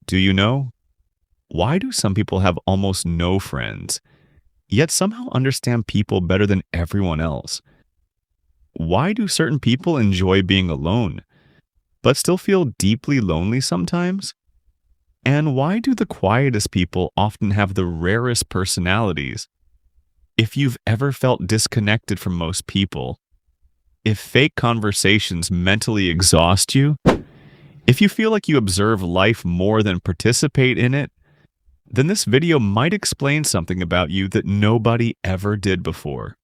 Do you know? Why do some people have almost no friends, yet somehow understand people better than everyone else? Why do certain people enjoy being alone, but still feel deeply lonely sometimes? And why do the quietest people often have the rarest personalities? If you've ever felt disconnected from most people, if fake conversations mentally exhaust you, if you feel like you observe life more than participate in it, then this video might explain something about you that nobody ever did before.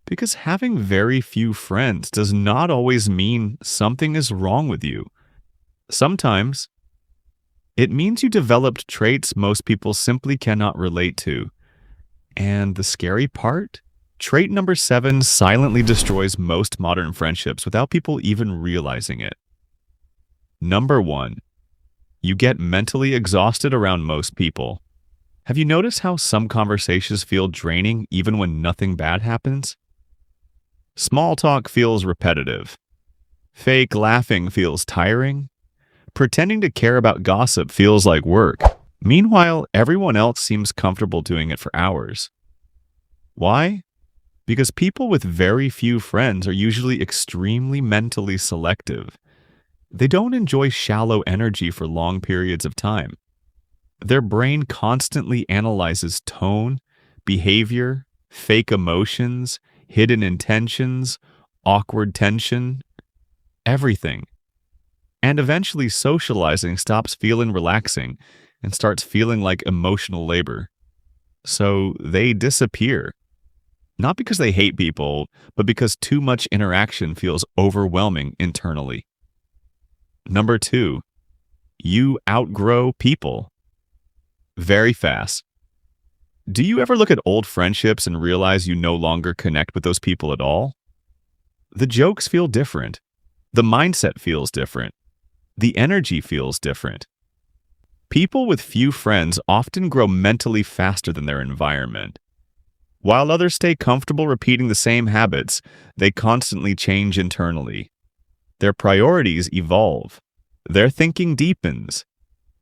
Because having very few friends does not always mean something is wrong with you. Sometimes, it means you developed traits most people simply cannot relate to. And the scary part? Trait number 7 silently destroys most modern friendships without people even realizing it. Number 1. You get mentally exhausted around most people. Have you noticed how some conversations feel draining even when nothing bad happens? Small talk feels repetitive. Fake laughing feels tiring. Pretending to care about gossip feels like work. Meanwhile, everyone else seems comfortable doing it for hours. Why? Because people with very few friends are usually extremely mentally selective. They don't enjoy shallow energy for long periods of time. Their brain constantly analyzes tone, behavior, fake emotions, hidden intentions, awkward tension, everything. And eventually socializing stops feeling relaxing and starts feeling like emotional labor. So they disappear. Not because they hate people, but because too much interaction feels overwhelming internally. Number 2, you outgrow people very fast. Do you ever look at old friendships and realize you no longer connect with those people at all? The jokes feel different. The mindset feels different. The energy feels different. People with few friends often grow mentally faster than their environment. While others stay comfortable repeating the same habits, they constantly change internally. Their priorities evolve. Their thinking deepens.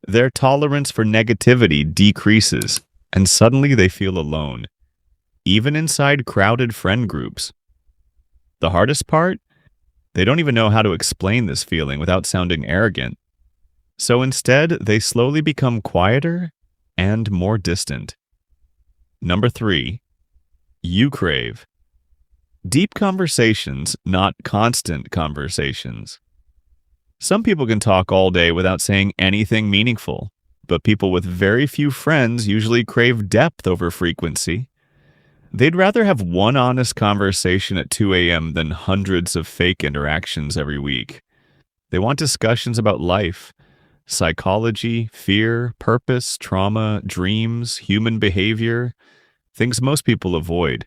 Their tolerance for negativity decreases, and suddenly they feel alone, even inside crowded friend groups. The hardest part? They don't even know how to explain this feeling without sounding arrogant. So instead, they slowly become quieter and more distant. Number 3, you crave deep conversations, not constant conversations. Some people can talk all day without saying anything meaningful, but people with very few friends usually crave depth over frequency. They'd rather have one honest conversation at 2 a.m. than hundreds of fake interactions every week. They want discussions about life, psychology, fear, purpose, trauma, dreams, human behavior, things most people avoid.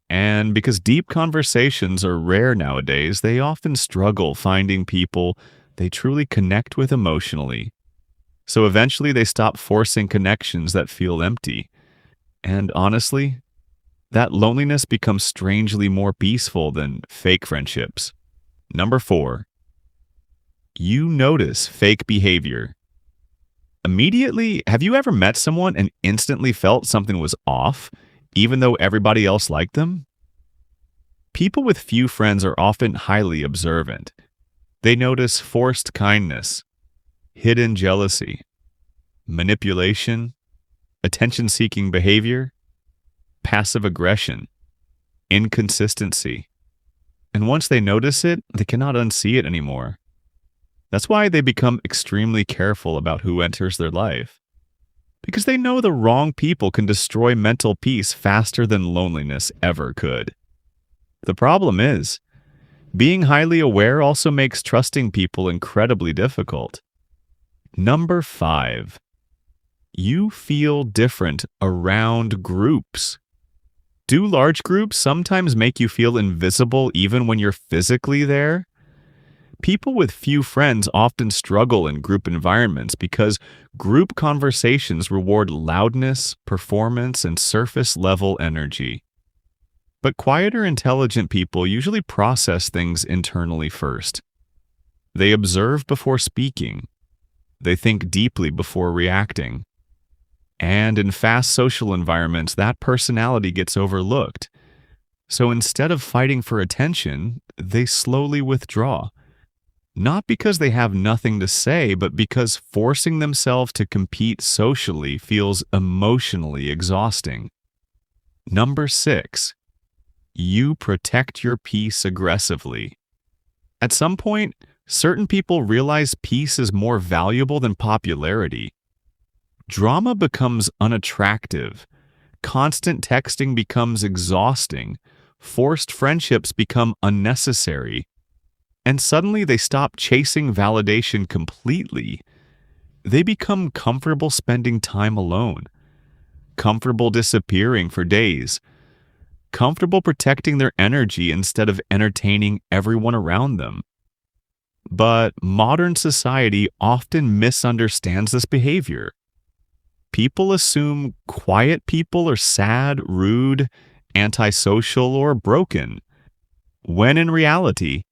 And because deep conversations are rare nowadays, they often struggle finding people they truly connect with emotionally. So eventually they stop forcing connections that feel empty. And honestly, that loneliness becomes strangely more peaceful than fake friendships. Number 4, you notice fake behavior. Immediately, have you ever met someone and instantly felt something was off, even though everybody else liked them? People with few friends are often highly observant. They notice forced kindness, hidden jealousy, manipulation, attention-seeking behavior, passive aggression, inconsistency. And once they notice it, they cannot unsee it anymore. That's why they become extremely careful about who enters their life. Because they know the wrong people can destroy mental peace faster than loneliness ever could. The problem is, being highly aware also makes trusting people incredibly difficult. Number 5, you feel different around groups. Do large groups sometimes make you feel invisible even when you're physically there? People with few friends often struggle in group environments because group conversations reward loudness, performance, and surface-level energy. But quieter, intelligent people usually process things internally first. They observe before speaking. They think deeply before reacting. And in fast social environments, that personality gets overlooked. So instead of fighting for attention, they slowly withdraw. Not because they have nothing to say, but because forcing themselves to compete socially feels emotionally exhausting. Number 6, you protect your peace aggressively. At some point, certain people realize peace is more valuable than popularity. Drama becomes unattractive. Constant texting becomes exhausting. Forced friendships become unnecessary. And suddenly they stop chasing validation completely. They become comfortable spending time alone, comfortable disappearing for days, comfortable protecting their energy instead of entertaining everyone around them. But modern society often misunderstands this behavior. People assume quiet people are sad, rude, antisocial, or broken, when in reality,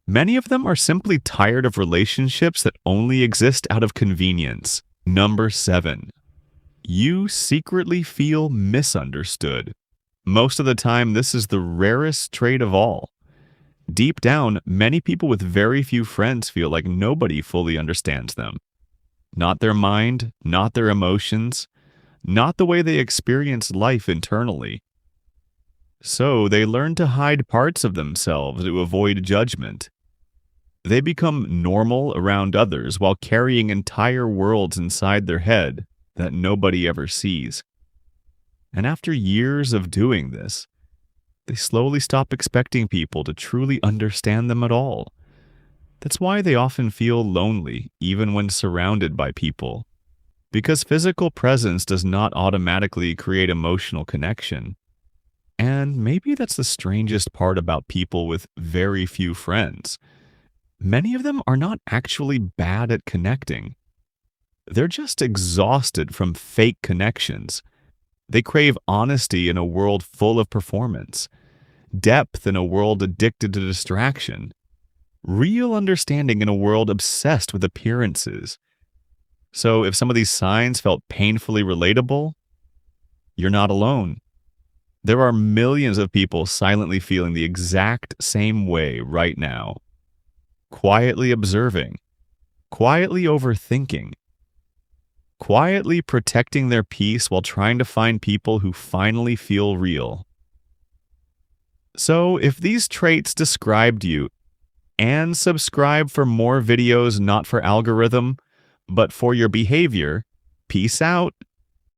many of them are simply tired of relationships that only exist out of convenience. Number 7, you secretly feel misunderstood. Most of the time, this is the rarest trait of all. Deep down, many people with very few friends feel like nobody fully understands them. Not their mind, not their emotions, not the way they experience life internally. So they learn to hide parts of themselves to avoid judgment. They become normal around others while carrying entire worlds inside their head that nobody ever sees. And after years of doing this, they slowly stop expecting people to truly understand them at all. That's why they often feel lonely, even when surrounded by people. Because physical presence does not automatically create emotional connection. And maybe that's the strangest part about people with very few friends. Many of them are not actually bad at connecting. They're just exhausted from fake connections. They crave honesty in a world full of performance, depth in a world addicted to distraction, real understanding in a world obsessed with appearances. So if some of these signs felt painfully relatable, you're not alone. There are millions of people silently feeling the exact same way right now. Quietly observing, quietly overthinking, quietly protecting their peace while trying to find people who finally feel real. So if these traits described you, and subscribe for more videos not for algorithm, but for your behavior, peace out.